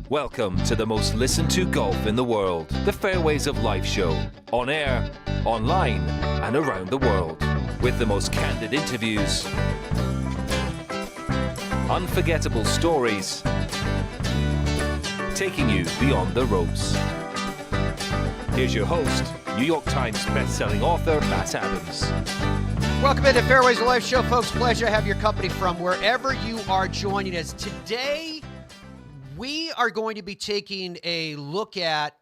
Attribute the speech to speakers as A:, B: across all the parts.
A: Welcome to the most listened to golf in the world, the Fairways of Life show, on air, online, and around the world, with the most candid interviews, unforgettable stories, taking you beyond the ropes. Here's your host, New York Times best-selling author, Matt Adams.
B: Welcome into Fairways of Life show, folks. Pleasure to have your company from wherever you are joining us. Today, we are going to be taking a look at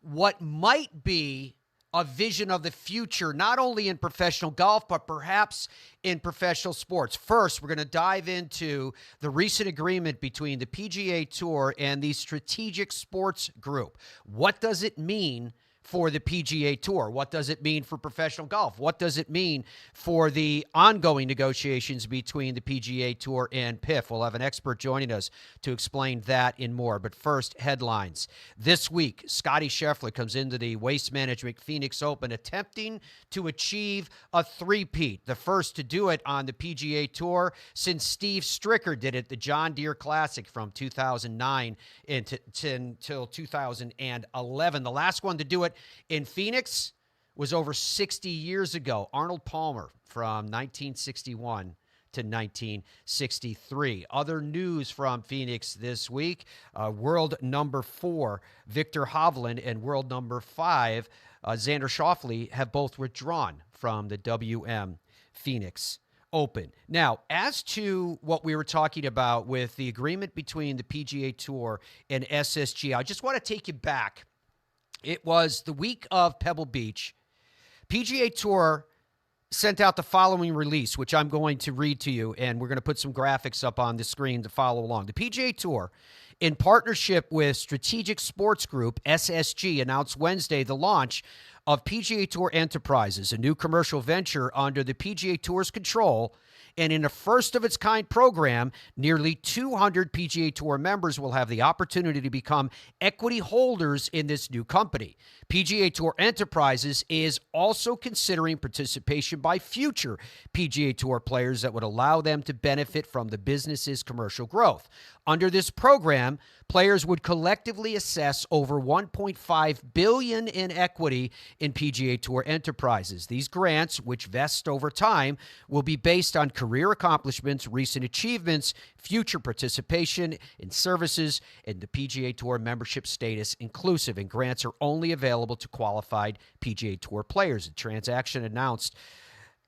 B: what might be a vision of the future, not only in professional golf, but perhaps in professional sports. First, we're going to dive into the recent agreement between the PGA Tour and the Strategic Sports Group. What does it mean for the PGA Tour? What does it mean for professional golf? What does it mean for the ongoing negotiations between the PGA Tour and PIF? We'll have an expert joining us to explain that and more. But first, headlines. This week, Scottie Scheffler comes into the Waste Management Phoenix Open attempting to achieve a three-peat, the first to do it on the PGA Tour since Steve Stricker did it, the John Deere Classic from 2009 until 2011. The last one to do it in Phoenix was over 60 years ago. Arnold Palmer from 1961 to 1963. Other news from Phoenix this week, world number 4, Victor Hovland, and world number 5, Xander Schauffele, have both withdrawn from the WM Phoenix Open. Now, as to what we were talking about with the agreement between the PGA Tour and SSG, I just want to take you back. It was the week of Pebble Beach. PGA Tour sent out the following release, which I'm going to read to you, and we're going to put some graphics up on the screen to follow along. The PGA Tour, in partnership with Strategic Sports Group, SSG, announced Wednesday the launch of PGA Tour Enterprises, a new commercial venture under the PGA Tour's control. And in a first-of-its-kind program, nearly 200 PGA Tour members will have the opportunity to become equity holders in this new company. PGA Tour Enterprises is also considering participation by future PGA Tour players that would allow them to benefit from the business's commercial growth. Under this program, players would collectively assess over $1.5 billion in equity in PGA Tour Enterprises. These grants, which vest over time, will be based on career accomplishments, recent achievements, future participation in services, and the PGA Tour membership status inclusive. And grants are only available to qualified PGA Tour players. The transaction announced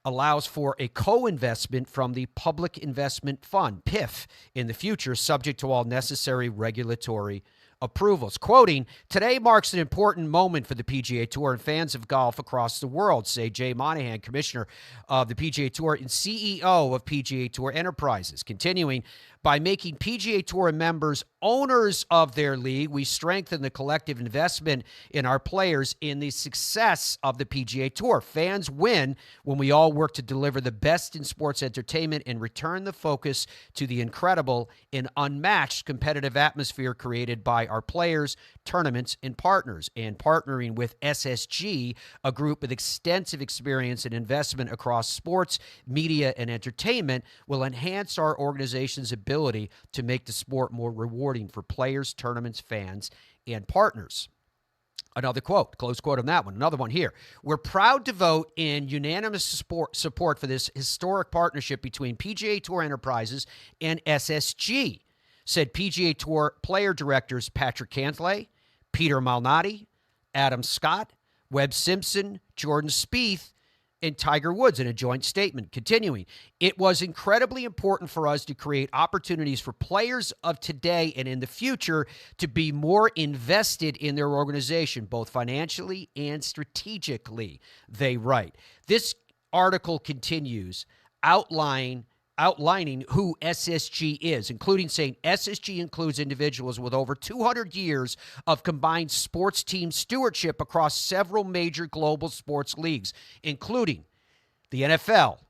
B: allows for a co-investment from the Public Investment Fund, PIF, in the future, subject to all necessary regulatory approvals. Quoting, "Today marks an important moment for the PGA Tour and fans of golf across the world," say Jay Monahan, commissioner of the PGA Tour and CEO of PGA Tour Enterprises. Continuing, "By making PGA Tour members owners of their league, we strengthen the collective investment in our players in the success of the PGA Tour. Fans win when we all work to deliver the best in sports entertainment and return the focus to the incredible and unmatched competitive atmosphere created by our players, tournaments, and partners." And partnering with SSG, a group with extensive experience and investment across sports, media, and entertainment, will enhance our organization's ability to make the sport more rewarding for players, tournaments, fans, and partners. Another quote, close quote on that one. Another one here. "We're proud to vote in unanimous support for this historic partnership between PGA Tour Enterprises and SSG," said PGA Tour player directors Patrick Cantlay, Peter Malnati, Adam Scott, Webb Simpson, Jordan Spieth, and Tiger Woods in a joint statement. Continuing, "It was incredibly important for us to create opportunities for players of today and in the future to be more invested in their organization, both financially and strategically," they write. This article continues outlining who SSG is, including saying SSG includes individuals with over 200 years of combined sports team stewardship across several major global sports leagues, including the NFL,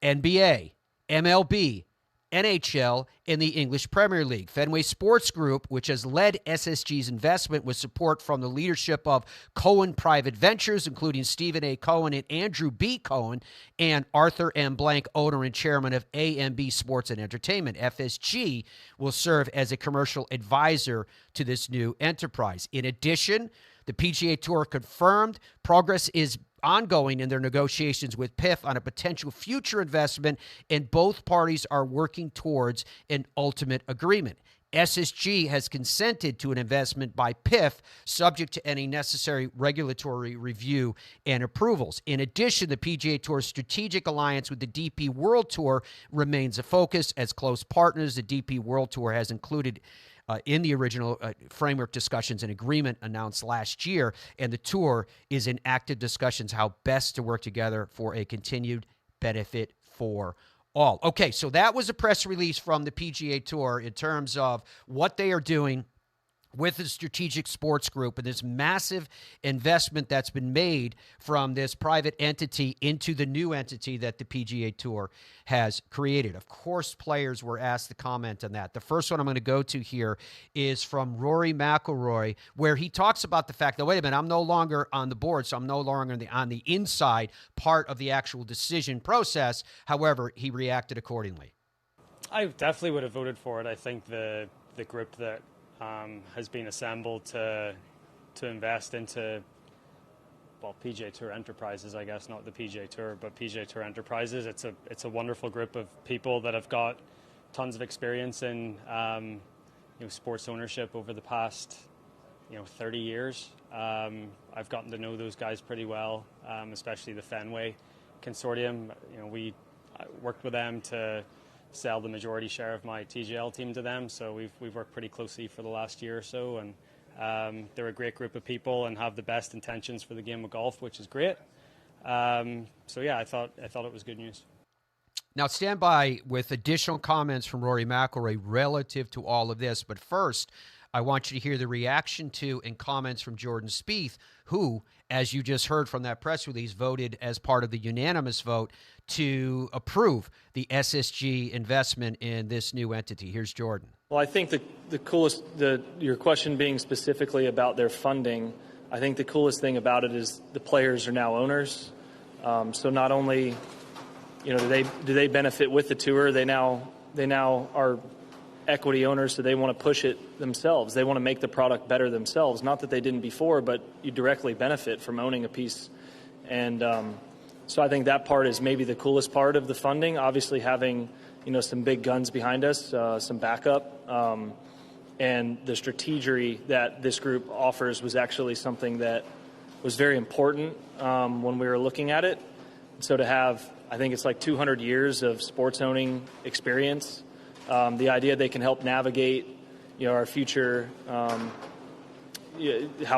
B: NBA, MLB, NHL, and the English Premier League. Fenway Sports Group, which has led SSG's investment with support from the leadership of Cohen Private Ventures, including Stephen A. Cohen and Andrew B. Cohen, and Arthur M. Blank, owner and chairman of AMB Sports and Entertainment. FSG will serve as a commercial advisor to this new enterprise. In addition, the PGA Tour confirmed progress is ongoing in their negotiations with PIF on a potential future investment, and both parties are working towards an ultimate agreement. SSG has consented to an investment by PIF subject to any necessary regulatory review and approvals. In addition, the PGA Tour's strategic alliance with the DP World Tour remains a focus. As close partners, the DP World Tour has included in the original framework discussions and agreement announced last year, and the tour is in active discussions how best to work together for a continued benefit for all. Okay, so that was a press release from the PGA Tour in terms of what they are doing with the strategic sports group and this massive investment that's been made from this private entity into the new entity that the PGA Tour has created. Of course, players were asked to comment on that. The first one I'm going to go to here is from Rory McIlroy, where he talks about the fact that, wait a minute, I'm no longer on the board, so I'm no longer on the inside part of the actual decision process. However, he reacted accordingly.
C: I definitely would have voted for it. I think the group that has been assembled to invest into, well, PGA Tour Enterprises, I guess, not the PGA Tour, but PGA Tour Enterprises. It's a wonderful group of people that have got tons of experience in sports ownership over the past 30 years. I've gotten to know those guys pretty well, especially the Fenway Consortium. We worked with them to sell the majority share of my TGL team to them, so we've worked pretty closely for the last year or so, and they're a great group of people and have the best intentions for the game of golf, which is great. So yeah, I thought it was good news.
B: Now stand by with additional comments from Rory McIlroy relative to all of this, but first, I want you to hear the reaction to and comments from Jordan Spieth, who, as you just heard from that press release, voted as part of the unanimous vote to approve the SSG investment in this new entity. Here's Jordan.
D: Well, I think the coolest, your question being specifically about their funding, I think the coolest thing about it is the players are now owners. So not only, do they benefit with the tour, they now are equity owners, so they want to push it themselves. They want to make the product better themselves. Not that they didn't before, but you directly benefit from owning a piece. And so I think that part is maybe the coolest part of the funding. Obviously having, some big guns behind us, some backup, and the strategy that this group offers was actually something that was very important when we were looking at it. So to have, I think it's like 200 years of sports owning experience. The idea they can help navigate, our future, how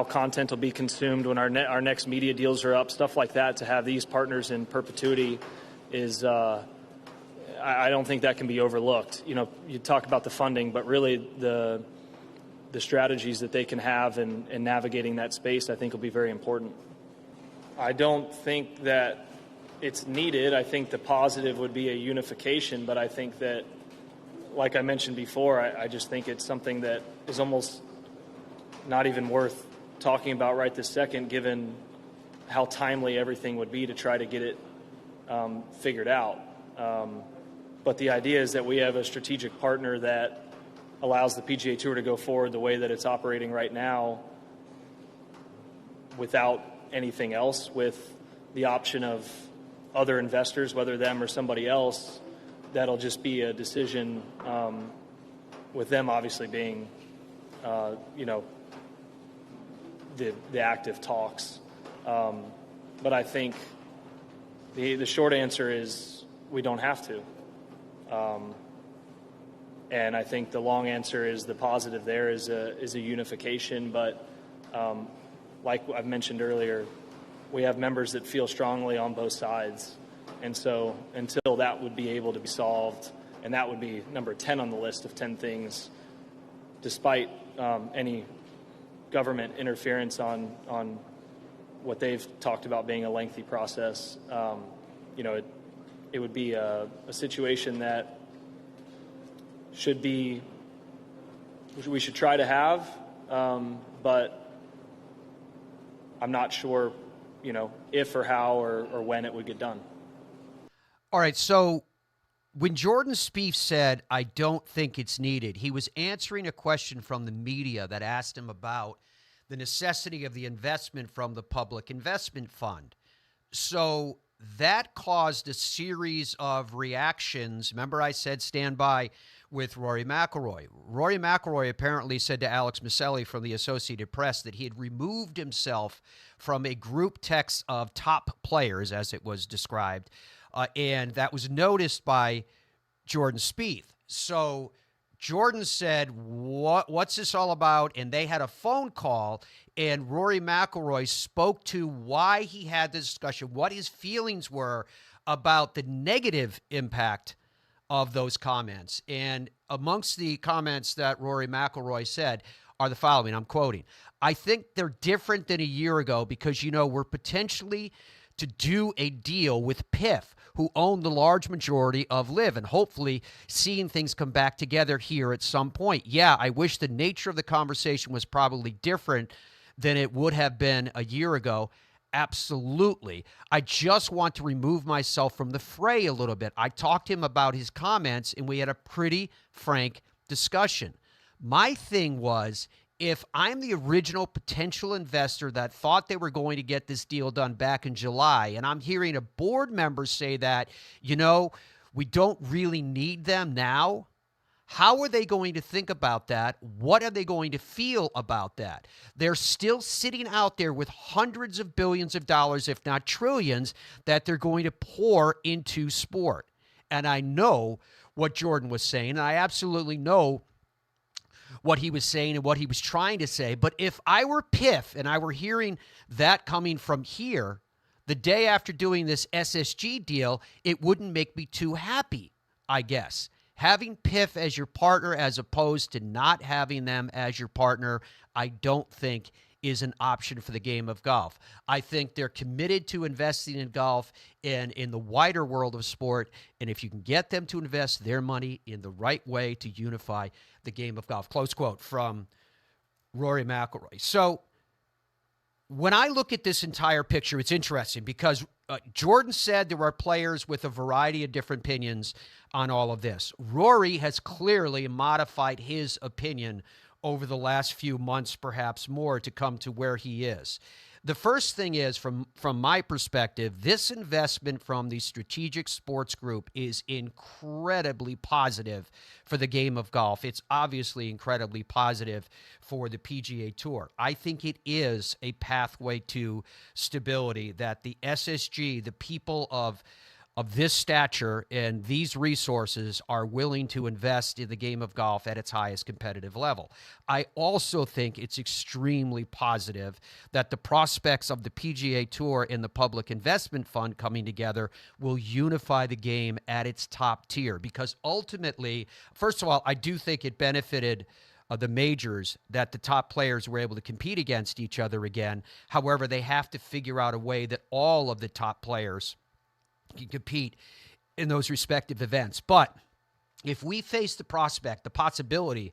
D: content will be consumed when our next media deals are up, stuff like that. To have these partners in perpetuity is, I don't think that can be overlooked. You talk about the funding, but really the strategies that they can have in navigating that space, I think, will be very important. I don't think that it's needed. I think the positive would be a unification, but I think that, like I mentioned before, I just think it's something that is almost not even worth talking about right this second, given how timely everything would be to try to get it figured out. But the idea is that we have a strategic partner that allows the PGA Tour to go forward the way that it's operating right now without anything else, with the option of other investors, whether them or somebody else. That'll just be a decision with them obviously being, the active talks. But I think the short answer is we don't have to. And I think the long answer is the positive there is a unification. But like I've mentioned earlier, we have members that feel strongly on both sides. And so until that would be able to be solved, and that would be number 10 on the list of 10 things, despite any government interference on what they've talked about being a lengthy process, it would be a situation that we should try to have, but I'm not sure, if or how or when it would get done.
B: All right, so when Jordan Spieth said, I don't think it's needed, he was answering a question from the media that asked him about the necessity of the investment from the public investment fund. So that caused a series of reactions. Remember I said stand by with Rory McIlroy. Rory McIlroy apparently said to Alex Maselli from the Associated Press that he had removed himself from a group text of top players, as it was described, and that was noticed by Jordan Spieth. So Jordan said, what's this all about? And they had a phone call, and Rory McIlroy spoke to why he had the discussion, what his feelings were about the negative impact of those comments. And amongst the comments that Rory McIlroy said are the following, I'm quoting, I think they're different than a year ago because, we're potentially to do a deal with PIF, who own the large majority of LIV, and hopefully seeing things come back together here at some point. Yeah, I wish the nature of the conversation was probably different than it would have been a year ago. Absolutely. I just want to remove myself from the fray a little bit. I talked to him about his comments, and we had a pretty frank discussion. My thing was, if I'm the original potential investor that thought they were going to get this deal done back in July, and I'm hearing a board member say that, we don't really need them now, how are they going to think about that? What are they going to feel about that? They're still sitting out there with hundreds of billions of dollars, if not trillions, that they're going to pour into sport. And I know what Jordan was saying, and I absolutely know what he was saying and what he was trying to say. But if I were PIF and I were hearing that coming from here the day after doing this SSG deal, it wouldn't make me too happy, I guess. Having PIF as your partner as opposed to not having them as your partner, I don't think is an option for the game of golf. I think they're committed to investing in golf and in the wider world of sport, and if you can get them to invest their money in the right way to unify the game of golf. Close quote from Rory McIlroy. So when I look at this entire picture, it's interesting because Jordan said there are players with a variety of different opinions on all of this. Rory has clearly modified his opinion over the last few months, perhaps more, to come to where he is. The first thing is, from my perspective, this investment from the Strategic Sports Group is incredibly positive for the game of golf. It's obviously incredibly positive for the PGA Tour. I think it is a pathway to stability that the SSG, the people of this stature and these resources are willing to invest in the game of golf at its highest competitive level. I also think it's extremely positive that the prospects of the PGA Tour and the Public Investment Fund coming together will unify the game at its top tier, because ultimately, first of all, I do think it benefited the majors that the top players were able to compete against each other again. However, they have to figure out a way that all of the top players can compete in those respective events. But if we face the prospect, the possibility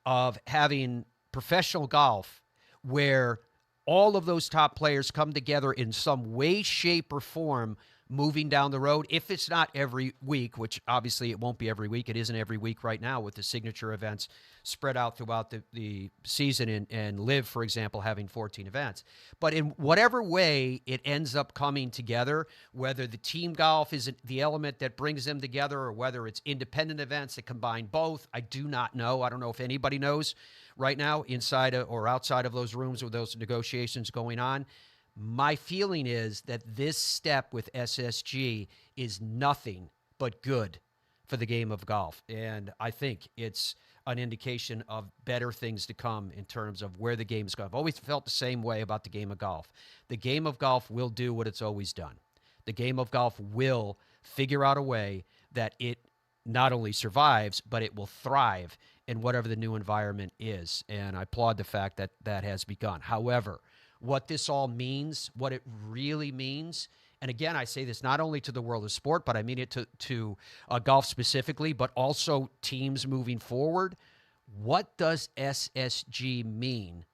B: of having professional golf where all of those top players come together in some way, shape, or form moving down the road, if it's not every week, which obviously it won't be every week. It isn't every week right now with the signature events spread out throughout the season and LIV, for example, having 14 events. But in whatever way it ends up coming together, whether the team golf is the element that brings them together or whether it's independent events that combine both, I do not know. I don't know if anybody knows right now inside or outside of those rooms with those negotiations going on. My feeling is that this step with SSG is nothing but good for the game of golf. And I think it's an indication of better things to come in terms of where the game is going. I've always felt the same way about the game of golf. The game of golf will do what it's always done. The game of golf will figure out a way that it not only survives, but it will thrive in whatever the new environment is. And I applaud the fact that that has begun. However, what this all means, what it really means, and again, I say this not only to the world of sport, but I mean it to golf specifically, but also teams moving forward. What does SSG mean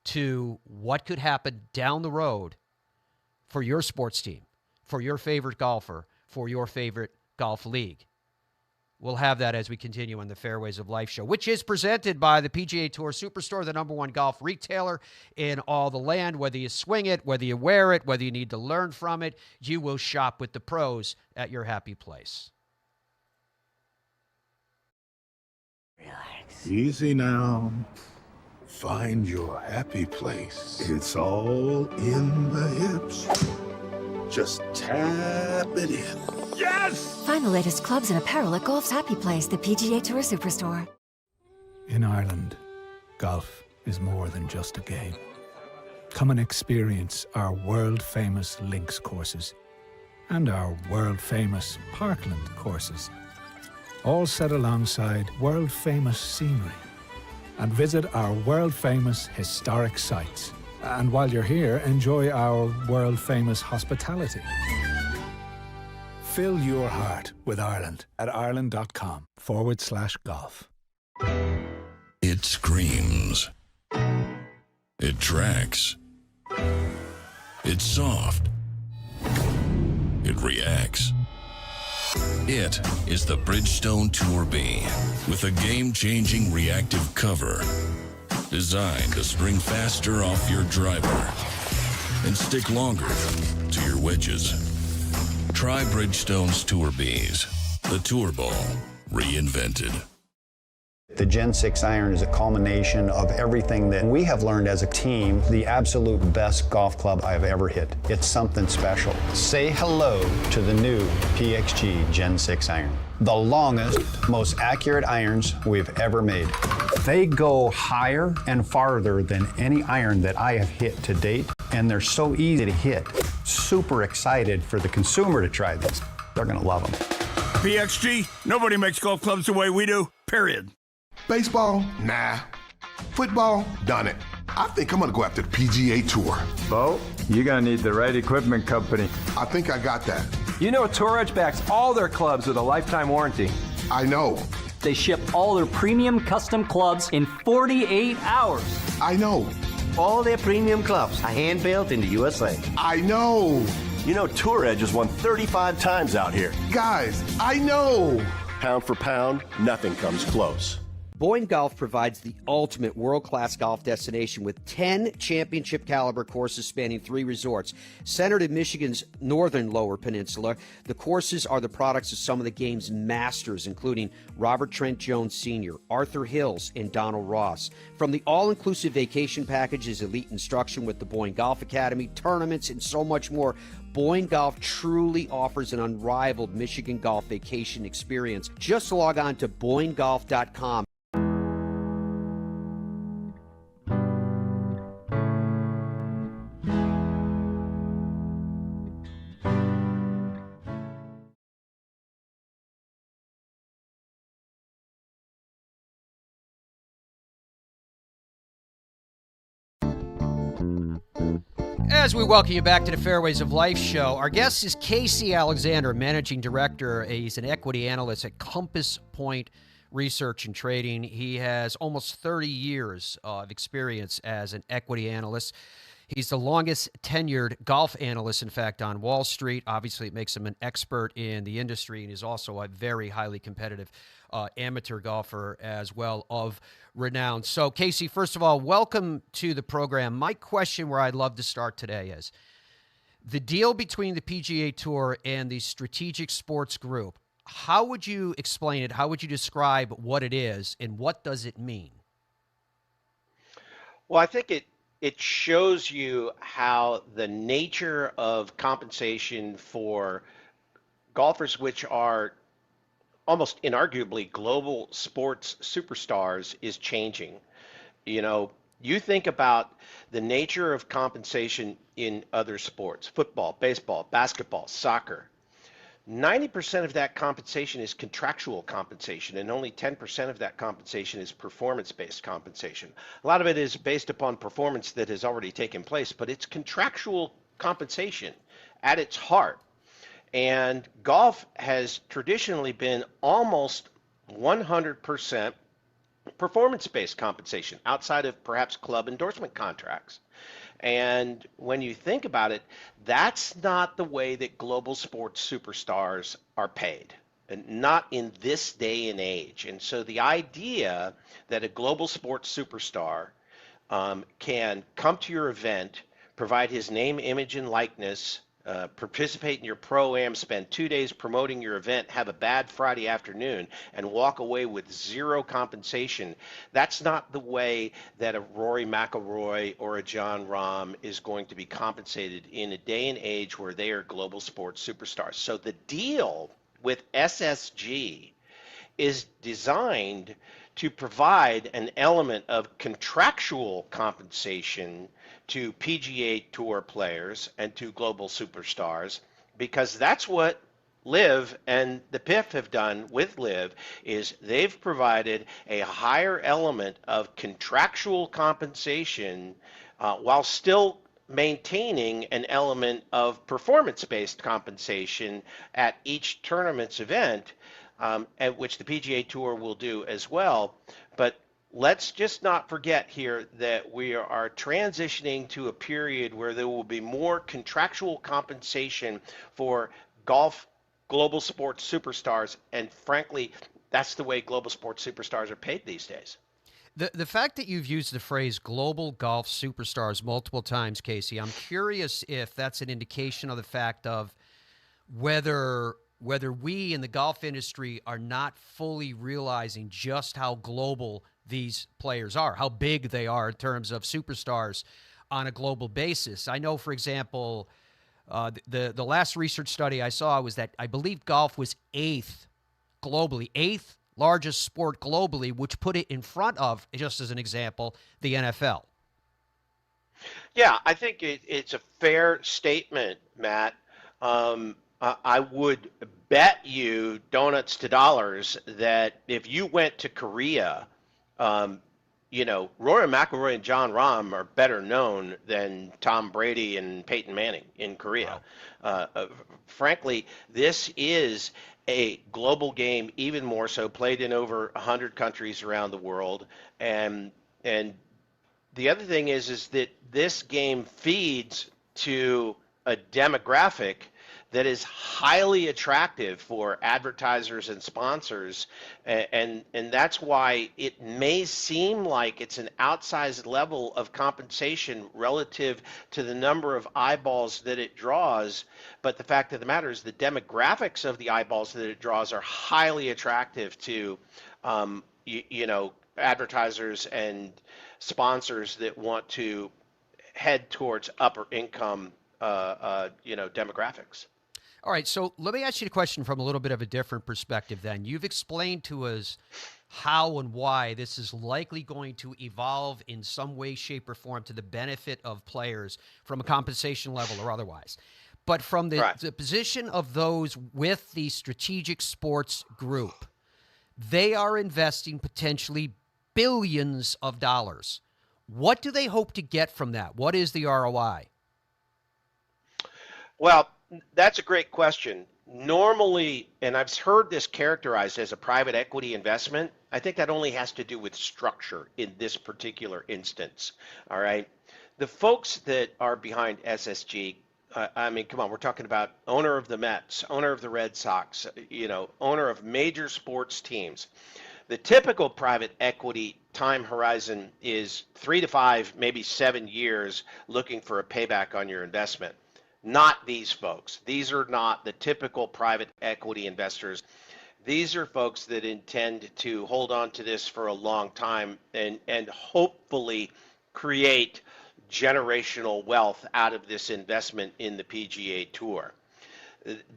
B: to what could happen down the road for your sports team, for your favorite golfer, for your favorite golf league? We'll have that as we continue on the Fairways of Life show, which is presented by the PGA Tour Superstore, the #1 golf retailer in all the land. Whether you swing it, whether you wear it, whether you need to learn from it, you will shop with the pros at your happy place.
E: Relax. Easy now. Find your happy place. It's all in the hips. Just tap it in. Yes!
F: Find the latest clubs and apparel at Golf's happy place, the PGA Tour Superstore.
G: In Ireland, golf is more than just a game. Come and experience our world-famous links courses and our world-famous Parkland courses, all set alongside world-famous scenery. And visit our world-famous historic sites. And while you're here, enjoy our world-famous hospitality. Fill your heart with Ireland at ireland.com/golf.
H: It screams. It tracks. It's soft. It reacts. It is the Bridgestone Tour B with a game-changing reactive cover designed to spring faster off your driver and stick longer to your wedges. Try Bridgestone's Tour Bs, the Tour Ball reinvented.
I: The Gen 6 iron is a culmination of everything that we have learned as a team, the absolute best golf club I've ever hit. It's something special. Say hello to the new PXG Gen 6 iron. The longest, most accurate irons we've ever made. They go higher and farther than any iron that I have hit to date, and they're so easy to hit. Super excited for the consumer to try these. They're gonna love them.
J: PXG, nobody makes golf clubs the way we do, period.
E: Baseball? Nah. Football? Done it. I think I'm gonna go after the PGA Tour.
K: Bo, you're gonna need the right equipment company.
E: I think I got that.
L: You know Tour Edge backs all their clubs with a lifetime warranty.
E: I know.
M: They ship all their premium custom clubs in 48 hours.
E: I know.
N: All their premium clubs are hand-built in the USA.
E: I know.
N: You know Tour Edge has won 35 times out here.
E: Guys, I know.
N: Pound for pound, nothing comes close.
B: Boyne Golf provides the ultimate world-class golf destination with 10 championship-caliber courses spanning 3 resorts. Centered in Michigan's northern Lower Peninsula, the courses are the products of some of the game's masters, including Robert Trent Jones Sr., Arthur Hills, and Donald Ross. From the all-inclusive vacation packages, elite instruction with the Boyne Golf Academy, tournaments, and so much more, Boyne Golf truly offers an unrivaled Michigan golf vacation experience. Just log on to BoyneGolf.com. As we welcome you back to the Fairways of Life show, our guest is Casey Alexander, Managing Director. He's an equity analyst at Compass Point Research and Trading. He has almost 30 years of experience as an equity analyst. He's the longest tenured golf analyst, in fact, on Wall Street. Obviously, it makes him an expert in the industry, and he's also a very highly competitive amateur golfer as well of renown. So, Casey, first of all, welcome to the program. My question where I'd love to start today is the deal between the PGA Tour and the Strategic Sports Group. How would you explain it? How would you describe what it is, and what does it mean?
O: Well, I think it shows you how the nature of compensation for golfers, which are almost inarguably global sports superstars, is changing. You know, you think about the nature of compensation in other sports, football, baseball, basketball, soccer. 90% of that compensation is contractual compensation, and only 10% of that compensation is performance-based compensation. A lot of it is based upon performance that has already taken place, but it's contractual compensation at its heart. And golf has traditionally been almost 100% performance-based compensation outside of perhaps club endorsement contracts. And when you think about it, that's not the way that global sports superstars are paid, and not in this day and age. And so the idea that a global sports superstar can come to your event, provide his name, image, and likeness, participate in your pro-am, spend 2 days promoting your event, have a bad Friday afternoon, and walk away with zero compensation. That's not the way that a Rory McIlroy or a John Rahm is going to be compensated in a day and age where they are global sports superstars. So the deal with SSG is designed to provide an element of contractual compensation to PGA Tour players and to global superstars, because that's what LIV and the PIF have done with LIV, is they've provided a higher element of contractual compensation while still maintaining an element of performance-based compensation at each tournament's event, at which the PGA Tour will do as well. But let's just not forget here that we are transitioning to a period where there will be more contractual compensation for golf global sports superstars, and frankly, that's the way global sports superstars are paid these days.
B: The fact that you've used the phrase global golf superstars multiple times, Casey, I'm curious if that's an indication of the fact of whether we in the golf industry are not fully realizing just how global these players are, how big they are in terms of superstars on a global basis. I know, for example, the last research study I saw was that I believe golf was eighth largest sport globally, which put it in front of, just as an example, the NFL.
O: Yeah, I think it's a fair statement, Matt. I would bet you donuts to dollars that if you went to Korea, Rory McIlroy and John Rahm are better known than Tom Brady and Peyton Manning in Korea. Wow. Frankly, this is a global game, even more so, played in over 100 countries around the world. And the other thing is that this game feeds to a demographic that is highly attractive for advertisers and sponsors, and that's why it may seem like it's an outsized level of compensation relative to the number of eyeballs that it draws. But the fact of the matter is the demographics of the eyeballs that it draws are highly attractive to advertisers and sponsors that want to head towards upper income demographics.
B: All right, so let me ask you a question from a little bit of a different perspective then. You've explained to us how and why this is likely going to evolve in some way, shape, or form to the benefit of players from a compensation level or otherwise. But from the position of those with the strategic sports group, they are investing potentially billions of dollars. What do they hope to get from that? What is the ROI?
O: Well, that's a great question. Normally, and I've heard this characterized as a private equity investment, I think that only has to do with structure in this particular instance. All right. The folks that are behind SSG, come on, we're talking about owner of the Mets, owner of the Red Sox, owner of major sports teams. The typical private equity time horizon is 3 to 5, maybe 7 years looking for a payback on your investment. Not these folks. These are not the typical private equity investors. These are folks that intend to hold on to this for a long time and hopefully create generational wealth out of this investment in the PGA Tour.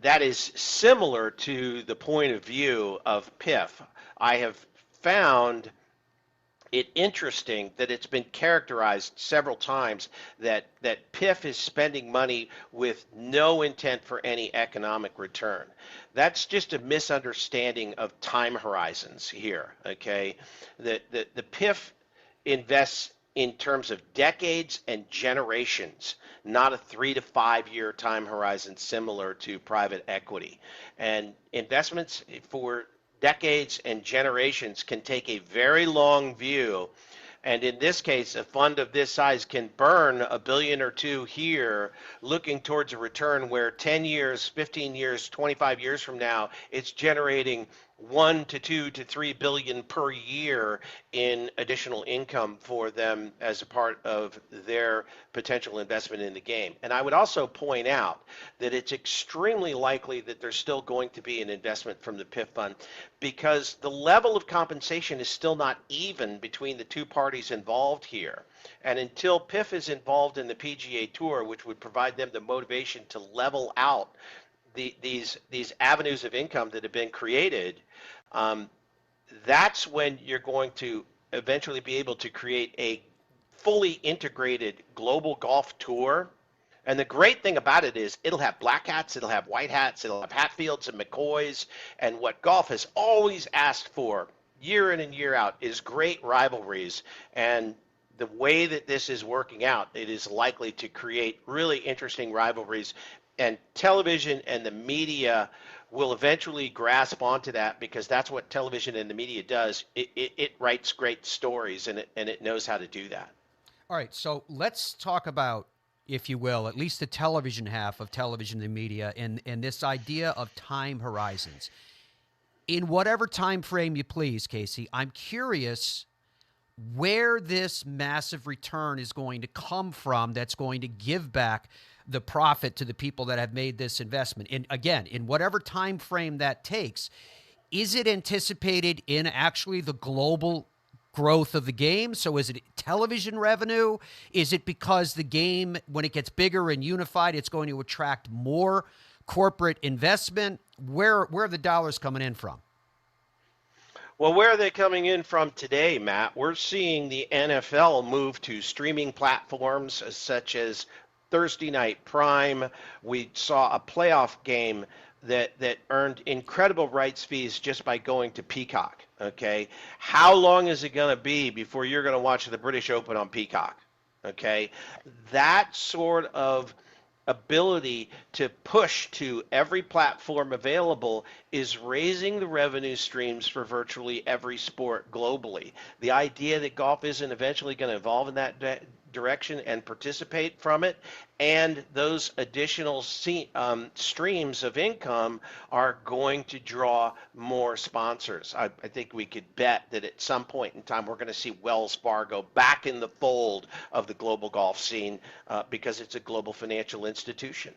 O: That is similar to the point of view of PIF. I have found it interesting that it's been characterized several times that PIF is spending money with no intent for any economic return. That's just a misunderstanding of time horizons here, okay? The PIF invests in terms of decades and generations, not a 3 to 5 year time horizon similar to private equity. And investments for decades and generations can take a very long view. And in this case, a fund of this size can burn $1 billion or $2 billion here, looking towards a return where 10 years, 15 years, 25 years from now, it's generating $1 to $2 to $3 billion per year in additional income for them as a part of their potential investment in the game. And I would also point out that it's extremely likely that there's still going to be an investment from the PIF fund, because the level of compensation is still not even between the two parties involved here. And until PIF is involved in the PGA Tour, which would provide them the motivation to level out these avenues of income that have been created, that's when you're going to eventually be able to create a fully integrated global golf tour. And the great thing about it is it'll have black hats, it'll have white hats, it'll have Hatfields and McCoys. And what golf has always asked for year in and year out is great rivalries. And the way that this is working out, it is likely to create really interesting rivalries. And television and the media will eventually grasp onto that, because that's what television and the media does. It writes great stories, and it knows how to do that.
B: All right, so let's talk about, if you will, at least the television half of television and media, and this idea of time horizons. In whatever time frame you please, Casey, I'm curious where this massive return is going to come from that's going to give back the profit to the people that have made this investment. And again, in whatever time frame that takes, is it anticipated in actually the global growth of the game? So is it television revenue? Is it because the game, when it gets bigger and unified, it's going to attract more corporate investment? Where are the dollars coming in from?
O: Well, where are they coming in from today, Matt? We're seeing the NFL move to streaming platforms such as Thursday Night Prime. We saw a playoff game that earned incredible rights fees just by going to Peacock, okay? How long is it going to be before you're going to watch the British Open on Peacock, okay? That sort of ability to push to every platform available is raising the revenue streams for virtually every sport globally. The idea that golf isn't eventually going to evolve in that direction and participate from it, and those additional streams of income are going to draw more sponsors. I think we could bet that at some point in time we're going to see Wells Fargo back in the fold of the global golf scene because it's a global financial institution.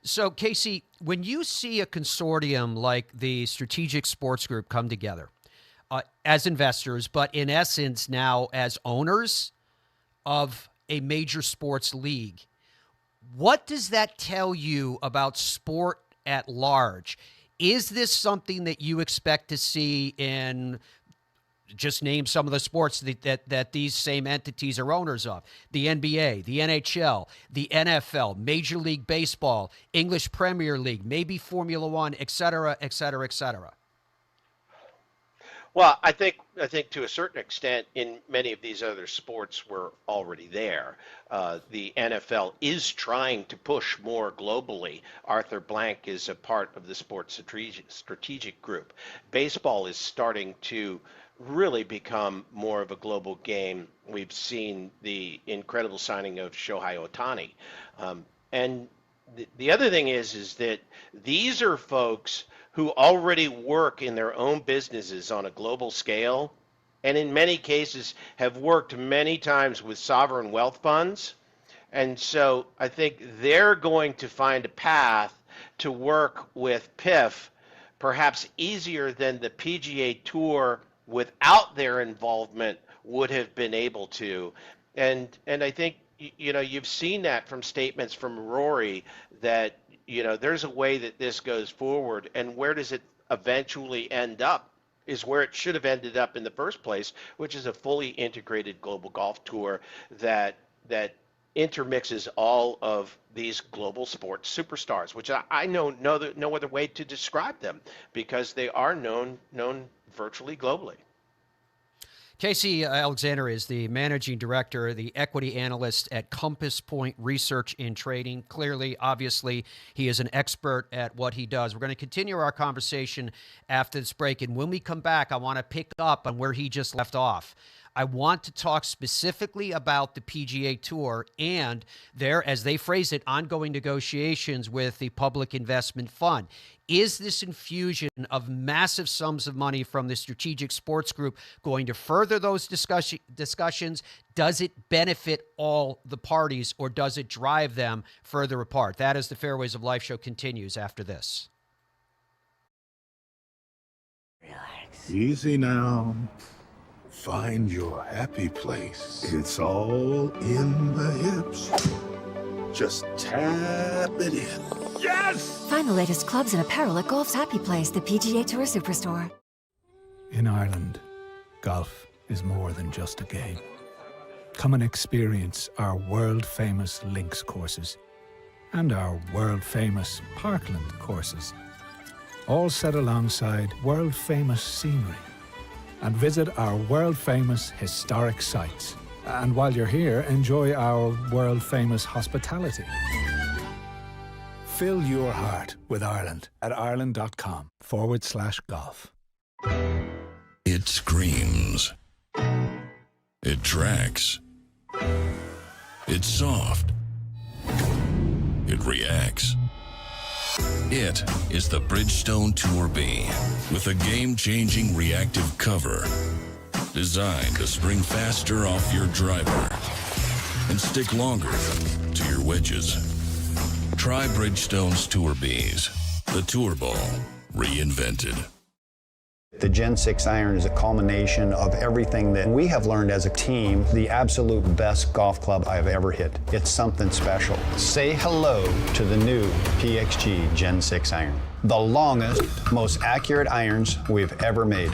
B: So, Casey, when you see a consortium like the Strategic Sports Group come together as investors, but in essence now as owners of a major sports league, what does that tell you about sport at large? Is this something that you expect to see in, just name some of the sports that these same entities are owners of? The NBA, the NHL, the NFL, Major League Baseball, English Premier League, maybe Formula One, et cetera, et cetera, et cetera.
O: Well, I think to a certain extent in many of these other sports we're already there. The NFL is trying to push more globally. Arthur Blank is a part of the sports strategic group. Baseball is starting to really become more of a global game. We've seen the incredible signing of Shohei Ohtani. And the other thing is that these are folks who already work in their own businesses on a global scale, and in many cases have worked many times with sovereign wealth funds. And so I think they're going to find a path to work with PIF perhaps easier than the PGA Tour without their involvement would have been able to. And I think, you know, you've seen that from statements from Rory that, you know, there's a way that this goes forward, and where does it eventually end up is where it should have ended up in the first place, which is a fully integrated global golf tour that intermixes all of these global sports superstars, which I know no other way to describe them, because they are known virtually globally.
B: Casey Alexander is the managing director, the equity analyst at Compass Point Research and Trading. Clearly, obviously, he is an expert at what he does. We're going to continue our conversation after this break. And when we come back, I want to pick up on where he just left off. I want to talk specifically about the PGA Tour and their, as they phrase it, ongoing negotiations with the Public Investment Fund. Is this infusion of massive sums of money from the Strategic Sports Group going to further those discussions? Does it benefit all the parties, or does it drive them further apart? That is the Fairways of Life show continues after this.
E: Relax. Easy now. Find your happy place. It's all in the hips. Just tap it in. Yes!
F: Find the latest clubs and apparel at Golf's Happy Place, the PGA Tour Superstore.
G: In Ireland, golf is more than just a game. Come and experience our world-famous links courses and our world-famous Parkland courses, all set alongside world-famous scenery. And visit our world-famous historic sites. And while you're here, enjoy our world-famous hospitality. Fill your heart with Ireland at ireland.com/golf.
H: It screams. It tracks. It's soft. It reacts. It is the Bridgestone Tour B with a game-changing reactive cover designed to spring faster off your driver and stick longer to your wedges. Try Bridgestone's Tour Bs, the Tour Ball reinvented.
I: The Gen 6 iron is a culmination of everything that we have learned as a team, the absolute best golf club I've ever hit. It's something special. Say hello to the new PXG Gen 6 iron. The longest, most accurate irons we've ever made.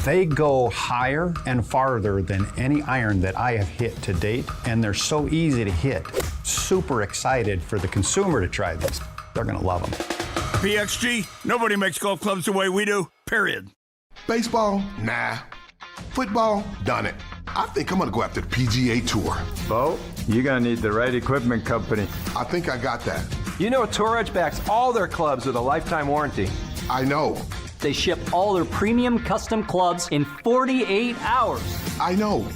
I: They go higher and farther than any iron that I have hit to date, and they're so easy to hit. Super excited for the consumer to try these. They're gonna love them.
J: PXG, nobody makes golf clubs the way we do, period.
E: Baseball? Nah. Football? Done it. I think I'm gonna go after the PGA Tour.
K: Bo, you're gonna need the right equipment company.
E: I think I got that.
L: You know Tour Edge backs all their clubs with a lifetime warranty.
E: I know.
M: They ship all their premium custom clubs in 48 hours.
E: I know.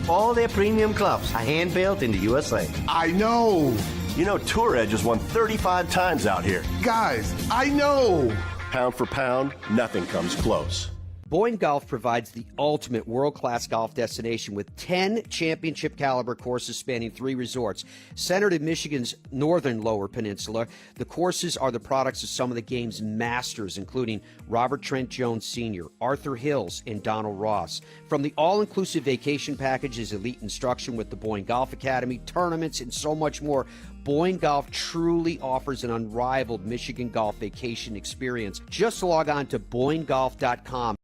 N: All their premium clubs are hand-built in the USA.
E: I know.
P: You know Tour Edge has won 35 times out here.
E: Guys, I know.
P: Pound for pound, nothing comes close.
B: Boyne Golf provides the ultimate world-class golf destination with 10 championship-caliber courses spanning 3 resorts. Centered in Michigan's northern Lower Peninsula, the courses are the products of some of the game's masters, including Robert Trent Jones Sr., Arthur Hills, and Donald Ross. From the all-inclusive vacation packages, elite instruction with the Boyne Golf Academy, tournaments, and so much more, Boyne Golf truly offers an unrivaled Michigan golf vacation experience. Just log on to BoyneGolf.com.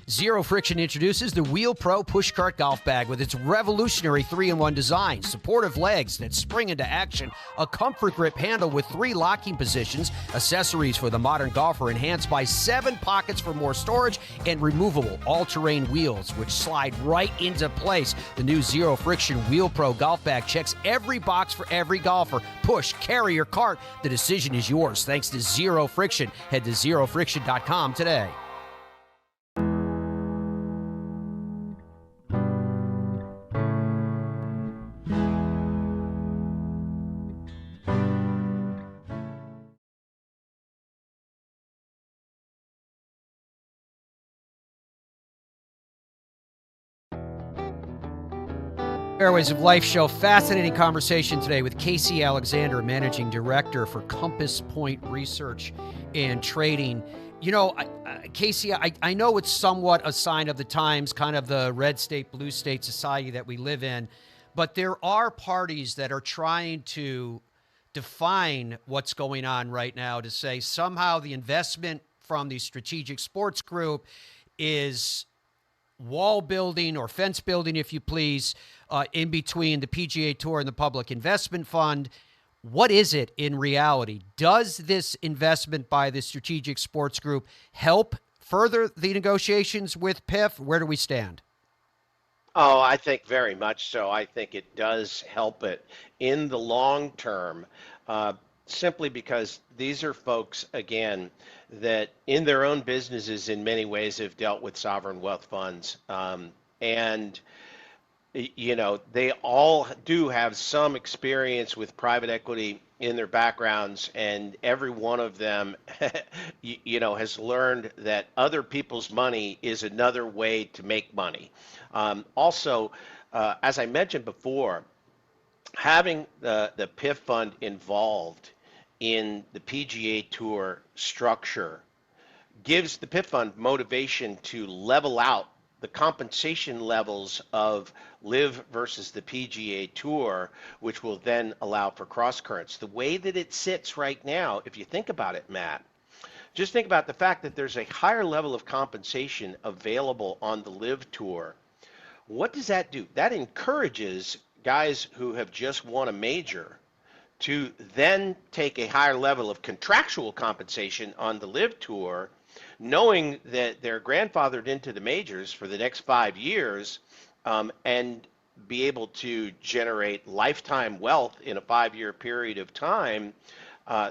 B: Zero Friction introduces the Wheel Pro Pushcart Golf Bag with its revolutionary 3-in-1 design, supportive legs that spring into action, a comfort grip handle with 3 locking positions, accessories for the modern golfer enhanced by 7 pockets for more storage, and removable all-terrain wheels which slide right into place. The new Zero Friction Wheel Pro Golf Bag checks every box for every golfer. Push, carry, or cart. The decision is yours thanks to Zero Friction. Head to ZeroFriction.com today. Fairways of Life show. Fascinating conversation today with Casey Alexander, Managing Director for Compass Point Research and Trading. You know, Casey, I know it's somewhat a sign of the times, kind of the red state, blue state society that we live in, but there are parties that are trying to define what's going on right now to say somehow the investment from the Strategic Sports Group is wall building or fence building, if you please, in between the PGA Tour and the Public Investment Fund. What is it in reality? Does this investment by the Strategic Sports Group help further the negotiations with PIF? Where do we stand?
O: Oh, I think very much so. I think it does help it in the long term, simply because these are folks, again, that in their own businesses in many ways have dealt with sovereign wealth funds. And they all do have some experience with private equity in their backgrounds, and every one of them, has learned that other people's money is another way to make money. Also, as I mentioned before, having the PIF fund involved in the PGA Tour structure gives the PIF fund motivation to level out the compensation levels of LIV versus the PGA Tour, which will then allow for cross currents. The way that it sits right now, if you think about it, Matt, just think about the fact that there's a higher level of compensation available on the LIV Tour. What does that do? That encourages guys who have just won a major to then take a higher level of contractual compensation on the LIV Tour, knowing that they're grandfathered into the majors for the next 5 years, and be able to generate lifetime wealth in a 5-year period of time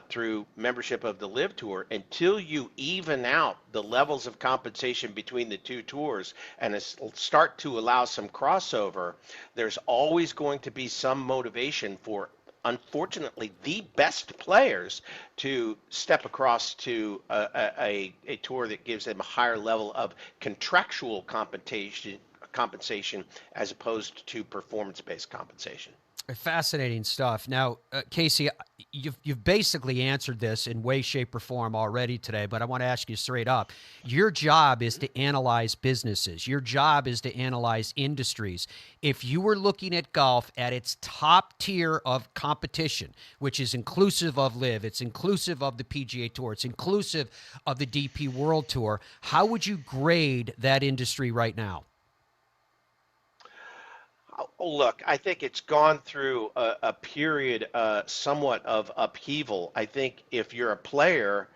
O: through membership of the LIV Tour, until you even out the levels of compensation between the two tours and start to allow some crossover. There's always going to be some motivation for, unfortunately, the best players to step across to a tour that gives them a higher level of contractual compensation as opposed to performance-based compensation.
B: Fascinating stuff. Now, Casey, you've basically answered this in way, shape, or form already today, but I want to ask you straight up. Your job is to analyze businesses. Your job is to analyze industries. If you were looking at golf at its top tier of competition, which is inclusive of LIV, it's inclusive of the PGA Tour, it's inclusive of the DP World Tour, how would you grade that industry right now?
O: Look, I think it's gone through a period somewhat of upheaval. I think if you're a player,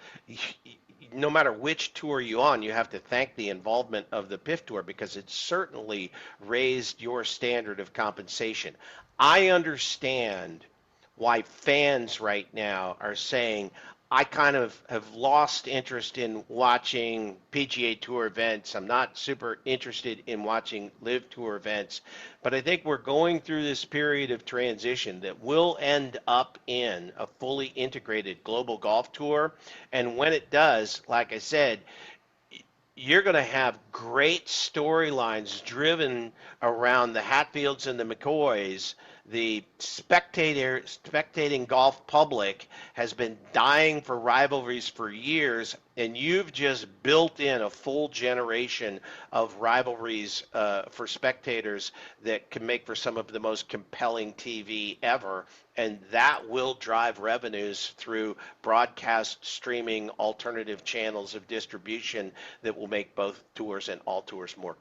O: no matter which tour you're on, you have to thank the involvement of the PIF Tour, because it's certainly raised your standard of compensation. I understand why fans right now are saying, I kind of have lost interest in watching PGA Tour events. I'm not super interested in watching LIV Tour events. But I think we're going through this period of transition that will end up in a fully integrated global golf tour. And when it does, like I said, you're going to have great storylines driven around the Hatfields and the McCoys. The spectating golf public has been dying for rivalries for years, and you've just built in a full generation of rivalries for spectators that can make for some of the most compelling TV ever, and that will drive revenues through broadcast, streaming, alternative channels of distribution that will make both tours and all tours more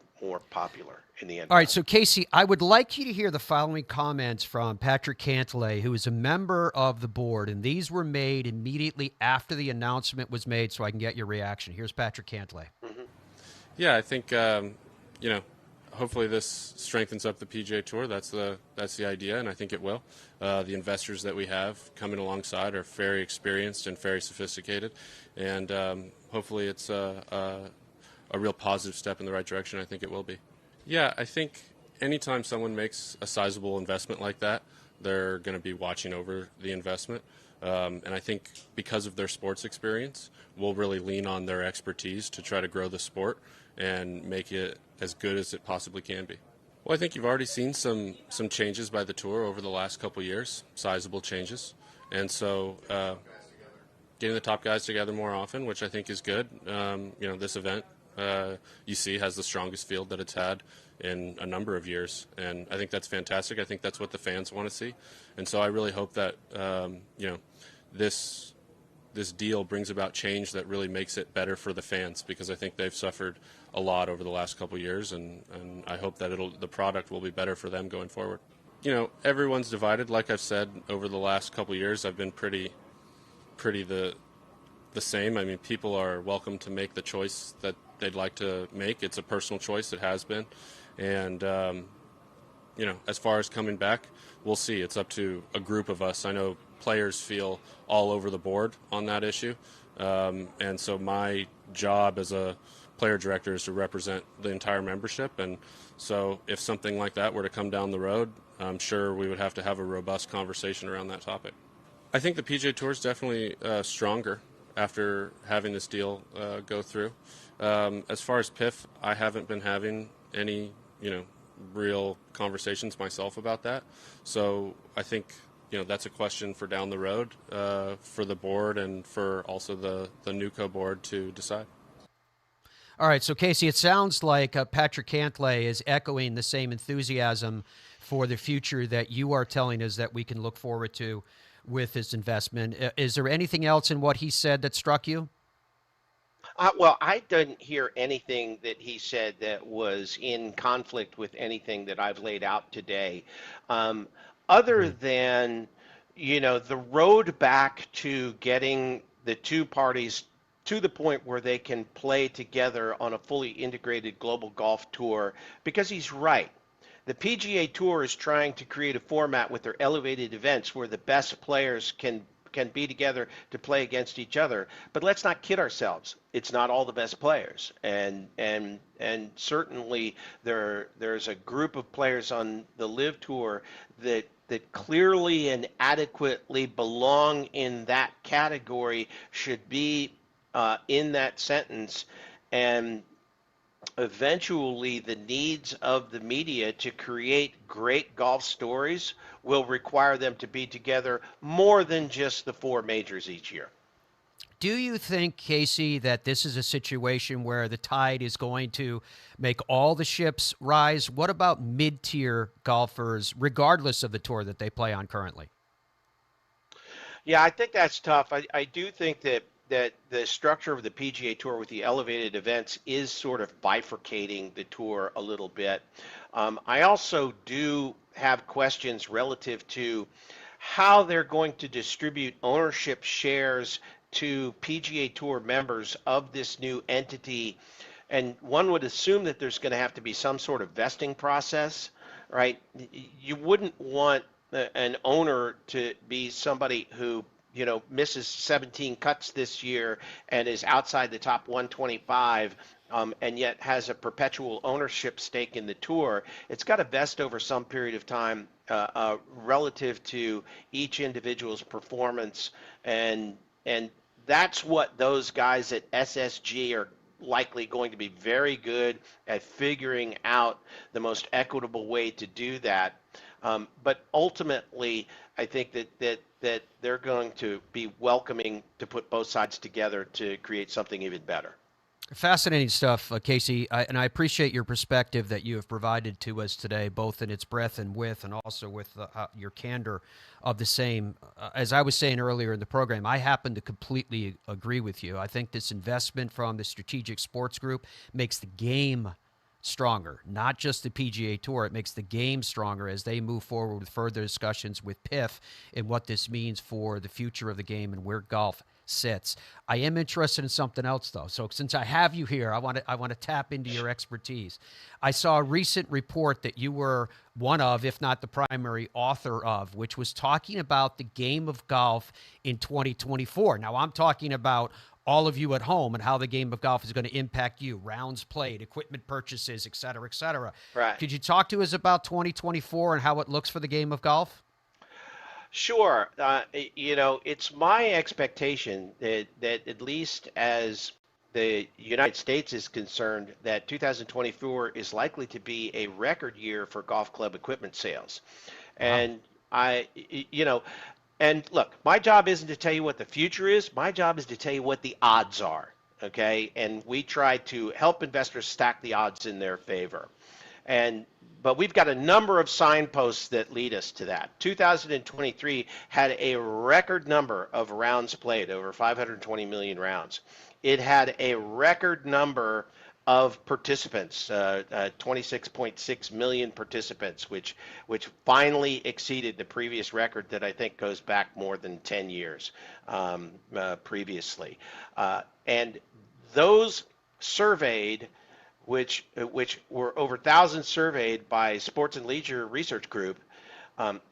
O: popular in the end.
B: All right, so Casey, I would like you to hear the following comments from Patrick Cantlay, who is a member of the board, and these were made immediately after the announcement was made, so I can get your reaction. Here's Patrick Cantlay.
Q: Mm-hmm. Yeah, I think hopefully this strengthens up the PGA Tour. That's the idea, and I think it will. The investors that we have coming alongside are very experienced and very sophisticated, and hopefully it's a real positive step in the right direction. I think it will be. Yeah, I think anytime someone makes a sizable investment like that, they're going to be watching over the investment. And I think because of their sports experience, we'll really lean on their expertise to try to grow the sport and make it as good as it possibly can be. Well, I think you've already seen some changes by the tour over the last couple of years, sizable changes. And so getting the top guys together more often, which I think is good. This event, you see, has the strongest field that it's had in a number of years, and I think that's fantastic. I think that's what the fans want to see, and so I really hope that this deal brings about change that really makes it better for the fans, because I think they've suffered a lot over the last couple of years, and I hope that the product will be better for them going forward. Everyone's divided. Like I've said, over the last couple of years, I've been pretty the same. I mean, people are welcome to make the choice that they'd like to make. It's a personal choice. It has been. And, as far as coming back, we'll see. It's up to a group of us. I know players feel all over the board on that issue. And so my job as a player director is to represent the entire membership. And so if something like that were to come down the road, I'm sure we would have to have a robust conversation around that topic. I think the PGA Tour is definitely stronger after having this deal go through. As far as PIF, I haven't been having any, real conversations myself about that. So I think, that's a question for down the road for the board and for also the NUCO board to decide.
B: All right, so Casey, it sounds like Patrick Cantlay is echoing the same enthusiasm for the future that you are telling us that we can look forward to with this investment. Is there anything else in what he said that struck you?
O: Well, I didn't hear anything that he said that was in conflict with anything that I've laid out today. Other than, the road back to getting the two parties to the point where they can play together on a fully integrated global golf tour, because he's right. The PGA Tour is trying to create a format with their elevated events where the best players can be together to play against each other. But let's not kid ourselves. It's not all the best players. And certainly there's a group of players on the LIV Tour that clearly and adequately belong in that category, should be in that sentence. And eventually the needs of the media to create great golf stories will require them to be together more than just the four majors each year.
B: Do you think, Casey, that this is a situation where the tide is going to make all the ships rise? What about mid-tier golfers, regardless of the tour that they play on currently?
O: Yeah, I think that's tough. I do think that the structure of the PGA Tour with the elevated events is sort of bifurcating the tour a little bit. I also do have questions relative to how they're going to distribute ownership shares to PGA Tour members of this new entity. And one would assume that there's going to have to be some sort of vesting process, right? You wouldn't want an owner to be somebody who misses 17 cuts this year and is outside the top 125, and yet has a perpetual ownership stake in the tour. It's got to vest over some period of time relative to each individual's performance, and that's what those guys at SSG are likely going to be very good at, figuring out the most equitable way to do that. But ultimately, I think that they're going to be welcoming to put both sides together to create something even better.
B: Fascinating stuff, Casey, and I appreciate your perspective that you have provided to us today, both in its breadth and width, and also with your candor of the same. As I was saying earlier in the program, I happen to completely agree with you. I think this investment from the Strategic Sports Group makes the game stronger, not just the PGA Tour. It makes the game stronger as they move forward with further discussions with PIF and what this means for the future of the game and where golf sits. I am interested in something else, though. So since I have you here, I want to tap into your expertise. I saw a recent report that you were one of, if not the primary author of, which was talking about the game of golf in 2024. Now, I'm talking about all of you at home and how the game of golf is going to impact you, rounds played, equipment purchases, et cetera, et cetera.
O: Right.
B: Could you talk to us about 2024 and how it looks for the game of golf?
O: Sure. It's my expectation that at least as the United States is concerned, that 2024 is likely to be a record year for golf club equipment sales. And and look, my job isn't to tell you what the future is. My job is to tell you what the odds are, okay? And we try to help investors stack the odds in their favor. But we've got a number of signposts that lead us to that. 2023 had a record number of rounds played, over 520 million rounds. It had a record number of participants, 26.6 million participants, which finally exceeded the previous record that I think goes back more than 10 years previously. And those surveyed which were over 1,000 surveyed by Sports and Leisure Research Group,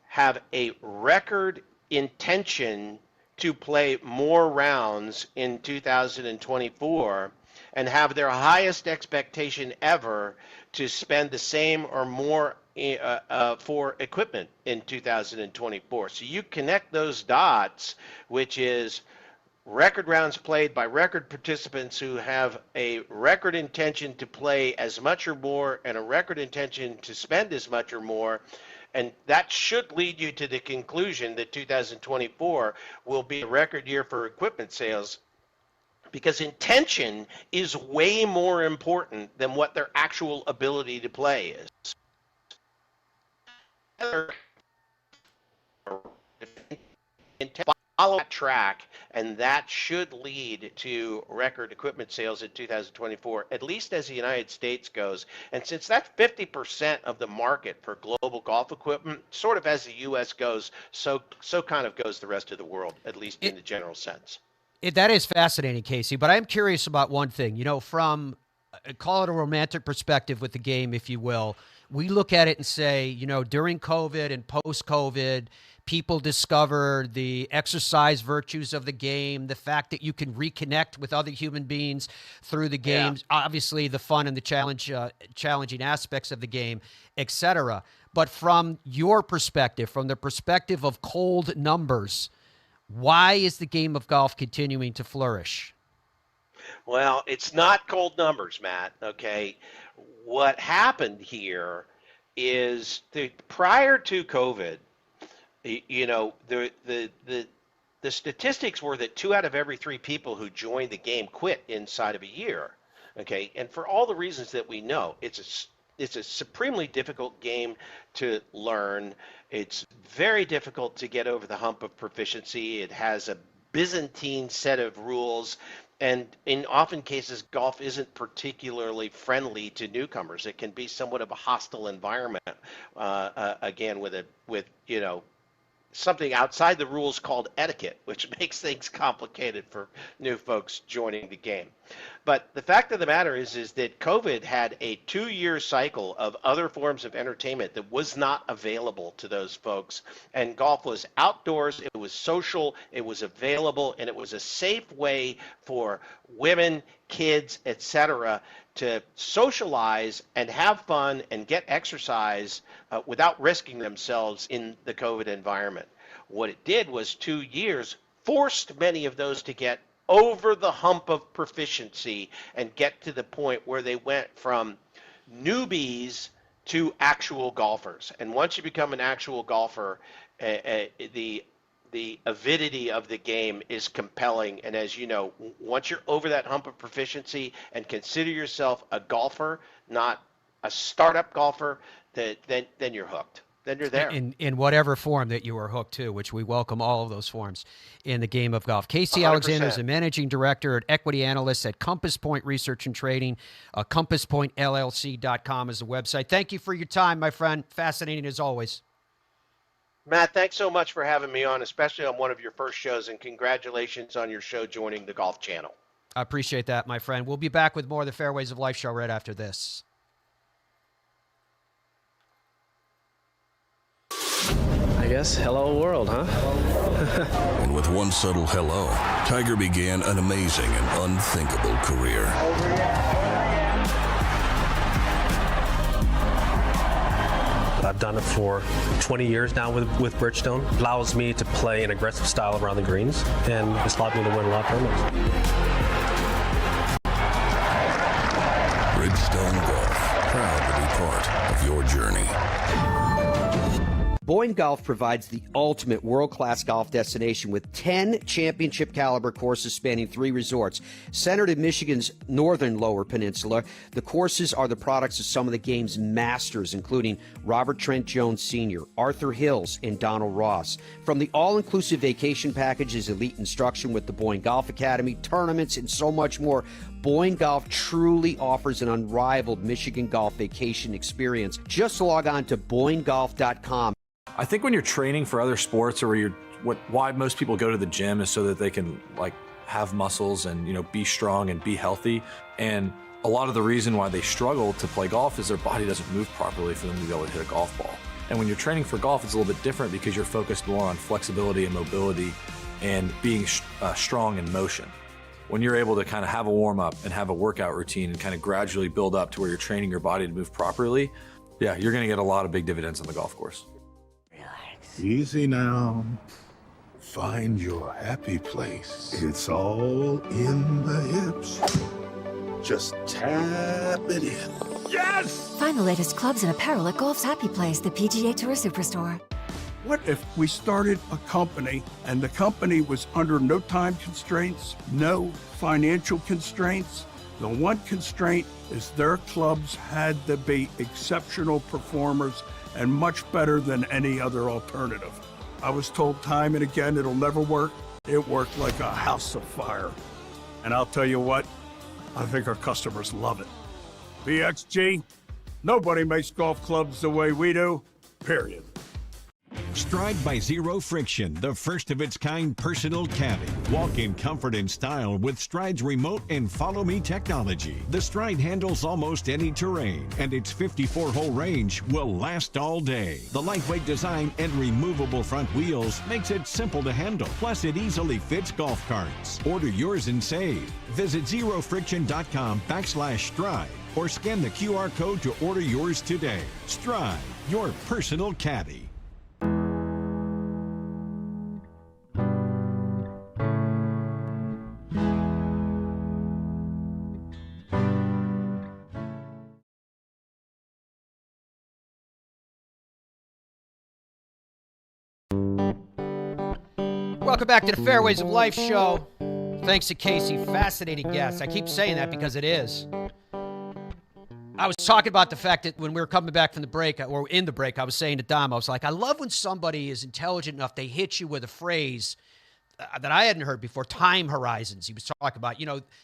O: have a record intention to play more rounds in 2024 and have their highest expectation ever to spend the same or more for equipment in 2024. So you connect those dots, which is record rounds played by record participants who have a record intention to play as much or more and a record intention to spend as much or more. And that should lead you to the conclusion that 2024 will be a record year for equipment sales, because intention is way more important than what their actual ability to play is. Follow that track, and that should lead to record equipment sales in 2024, at least as the United States goes. And since that's 50% of the market for global golf equipment, sort of as the U.S. goes, so kind of goes the rest of the world, at least in the general sense.
B: That is fascinating, Casey, but I'm curious about one thing. You know, from, call it a romantic perspective with the game, if you will, we look at it and say, you know, during COVID and post-COVID, people discover the exercise virtues of the game, the fact that you can reconnect with other human beings through the games, obviously the fun and the challenging aspects of the game, etc. But from your perspective, from the perspective of cold numbers, why is the game of golf continuing to flourish?
O: Well, it's not cold numbers, Matt, okay? What happened here is prior to COVID, you know, the statistics were that 2 out of every 3 people who joined the game quit inside of a year, okay? And for all the reasons that we know, it's a supremely difficult game to learn. It's very difficult to get over the hump of proficiency. It has a Byzantine set of rules. And in often cases, golf isn't particularly friendly to newcomers. It can be somewhat of a hostile environment, again, with you know, something outside the rules called etiquette, which makes things complicated for new folks joining the game. But the fact of the matter is that COVID had a 2-year cycle of other forms of entertainment that was not available to those folks. And golf was outdoors, it was social, it was available, and it was a safe way for women, kids, etc., to socialize and have fun and get exercise without risking themselves in the COVID environment. What it did was 2 years forced many of those to get over the hump of proficiency and get to the point where they went from newbies to actual golfers. And once you become an actual golfer, the avidity of the game is compelling. And as you know, once you're over that hump of proficiency and consider yourself a golfer, not a startup golfer, then you're hooked. Then you're there.
B: In whatever form that you are hooked to, which we welcome all of those forms in the game of golf. Casey
O: 100%.
B: Alexander is the managing director at Equity Analyst at Compass Point Research and Trading. CompassPointLLC.com is the website. Thank you for your time, my friend. Fascinating as always.
O: Matt, thanks so much for having me on, especially on one of your first shows, and congratulations on your show joining the Golf Channel.
B: I appreciate that, my friend. We'll be back with more of the Fairways of Life show right after this.
R: I guess hello world, huh?
H: And with one subtle hello, Tiger began an amazing and unthinkable career.
R: I've done it for 20 years now with Bridgestone. It allows me to play an aggressive style around the greens, and it's allowed me to win a lot of tournaments.
H: Bridgestone Golf, proud to be part of your journey.
B: Boyne Golf provides the ultimate world-class golf destination with 10 championship-caliber courses spanning 3 resorts. Centered in Michigan's northern Lower Peninsula, the courses are the products of some of the game's masters, including Robert Trent Jones Sr., Arthur Hills, and Donald Ross. From the all-inclusive vacation packages, elite instruction with the Boyne Golf Academy, tournaments, and so much more, Boyne Golf truly offers an unrivaled Michigan golf vacation experience. Just log on to BoyneGolf.com.
S: I think when you're training for other sports, or why most people go to the gym is so that they can have muscles and be strong and be healthy. And a lot of the reason why they struggle to play golf is their body doesn't move properly for them to be able to hit a golf ball. And when you're training for golf, it's a little bit different because you're focused more on flexibility and mobility and being strong in motion. When you're able to kind of have a warm-up and have a workout routine and kind of gradually build up to where you're training your body to move properly, yeah, you're going to get a lot of big dividends on the golf course.
E: Easy now. Find your happy place. It's all in the hips. Just tap it in.
J: Yes!
F: Find the latest clubs and apparel at Golf's Happy Place, the PGA Tour Superstore.
J: What if we started a company and the company was under no time constraints, no financial constraints? The one constraint is their clubs had to be exceptional performers and much better than any other alternative. I was told time and again it'll never work. It worked like a house of fire. And I'll tell you what, I think our customers love it. BXG, nobody makes golf clubs the way we do, period.
T: Stride by Zero Friction, the first of its kind personal caddy. Walk in comfort and style with Stride's remote and follow me technology. The Stride handles almost any terrain, and its 54-hole range will last all day. The lightweight design and removable front wheels makes it simple to handle. Plus, it easily fits golf carts. Order yours and save. Visit zerofriction.com/stride or scan the QR code to order yours today. Stride, your personal caddy.
B: Welcome back to the Fairways of Life show. Thanks to Casey, fascinating guest. I keep saying that because it is. I was talking about the fact that when we were coming back from the break, or in the break, I was saying to Dom, I was like, I love when somebody is intelligent enough, they hit you with a phrase that I hadn't heard before, time horizons. He was talking about,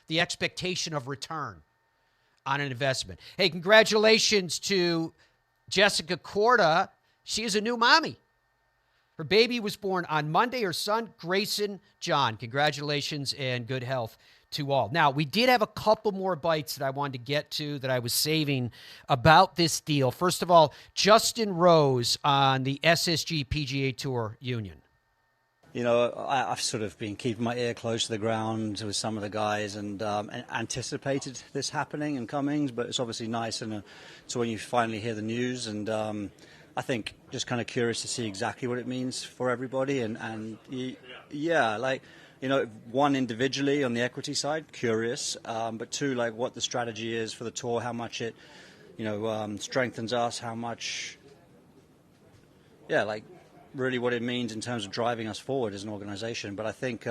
B: the expectation of return on an investment. Hey, congratulations to Jessica Corda. She is a new mommy. Her baby was born on Monday. Her son, Grayson John. Congratulations and good health to all. Now, we did have a couple more bites that I wanted to get to that I was saving about this deal. First of all, Justin Rose on the SSG PGA Tour Union.
U: I've sort of been keeping my ear close to the ground with some of the guys and anticipated this happening and coming, but it's obviously nice and so when you finally hear the news and I think just kind of curious to see exactly what it means for everybody one, individually on the equity side, curious, but two, like what the strategy is for the tour, how much it, strengthens us, how much, really what it means in terms of driving us forward as an organization. But I think,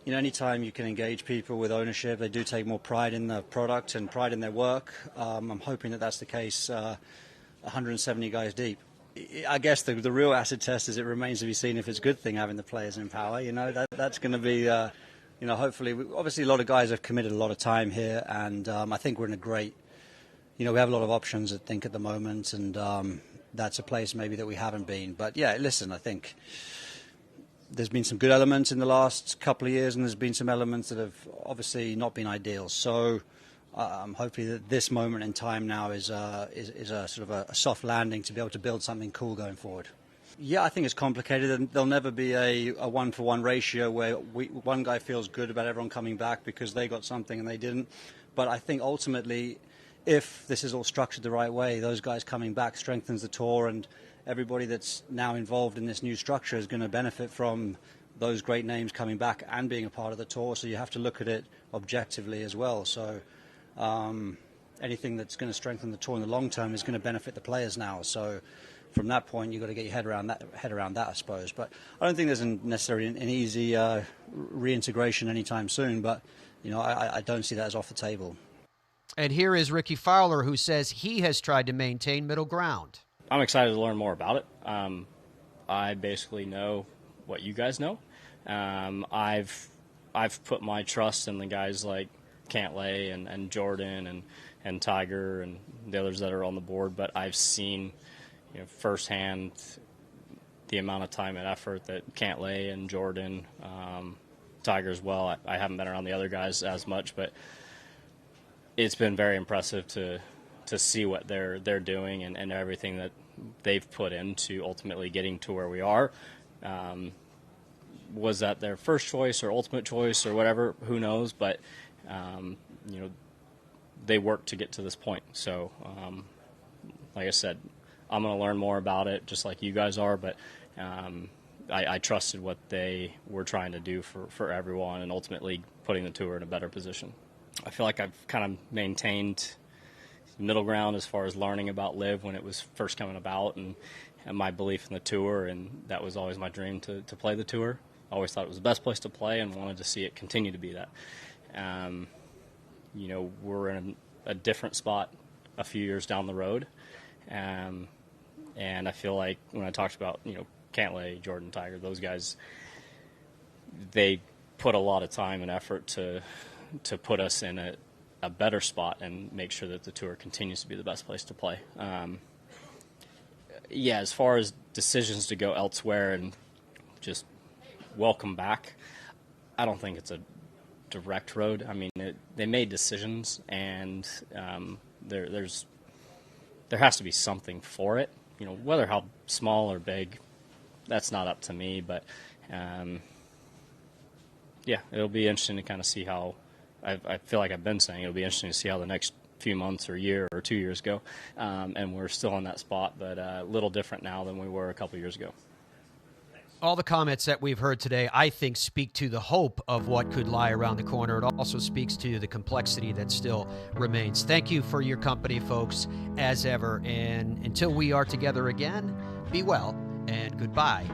U: anytime you can engage people with ownership, they do take more pride in the product and pride in their work. I'm hoping that that's the case 170 guys deep. I guess the real acid test is it remains to be seen if it's a good thing having the players in power. That's going to be, hopefully, obviously a lot of guys have committed a lot of time here, and I think we're in a great, we have a lot of options I think at the moment, and that's a place maybe that we haven't been. But yeah, listen, I think there's been some good elements in the last couple of years, and there's been some elements that have obviously not been ideal. So hopefully that this moment in time now is a sort of a soft landing to be able to build something cool going forward. Yeah, I think it's complicated, and there'll never be a one-for-one ratio where one guy feels good about everyone coming back because they got something and they didn't. But I think ultimately, if this is all structured the right way, those guys coming back strengthens the tour, and everybody that's now involved in this new structure is going to benefit from those great names coming back and being a part of the tour. So you have to look at it objectively as well. So anything that's going to strengthen the tour in the long term is going to benefit the players now. So from that point, you've got to get your head around that, I suppose. But I don't think there's necessarily an easy reintegration anytime soon. But I don't see that as off the table.
B: And here is Ricky Fowler, who says he has tried to maintain middle ground.
V: I'm excited to learn more about it. I basically know what you guys know. I've put my trust in the guys like Cantlay and Jordan and Tiger and the others that are on the board, but I've seen firsthand the amount of time and effort that Cantlay and Jordan, Tiger as well. I haven't been around the other guys as much, but it's been very impressive to see what they're doing and everything that they've put into ultimately getting to where we are. Was that their first choice or ultimate choice or whatever? Who knows? But they worked to get to this point. So, like I said, I'm going to learn more about it, just like you guys are. But I trusted what they were trying to do for everyone, and ultimately putting the tour in a better position. I feel like I've kind of maintained middle ground as far as learning about LIV when it was first coming about, and my belief in the tour, and that was always my dream to play the tour. I always thought it was the best place to play and wanted to see it continue to be that. We're in a different spot a few years down the road, and I feel like when I talked about Cantlay, Jordan, Tiger, those guys, they put a lot of time and effort to put us in a better spot and make sure that the tour continues to be the best place to play. As far as decisions to go elsewhere and just welcome back, I don't think it's a direct road. I mean, they made decisions, and there has to be something for it. Whether how small or big, that's not up to me. But it'll be interesting to kind of see how. I feel like I've been saying it'll be interesting to see how the next few months or year or 2 years go, and we're still in that spot, but a little different now than we were a couple years ago.
B: All the comments that we've heard today, I think, speak to the hope of what could lie around the corner. It also speaks to the complexity that still remains. Thank you for your company, folks, as ever. And until we are together again, be well and goodbye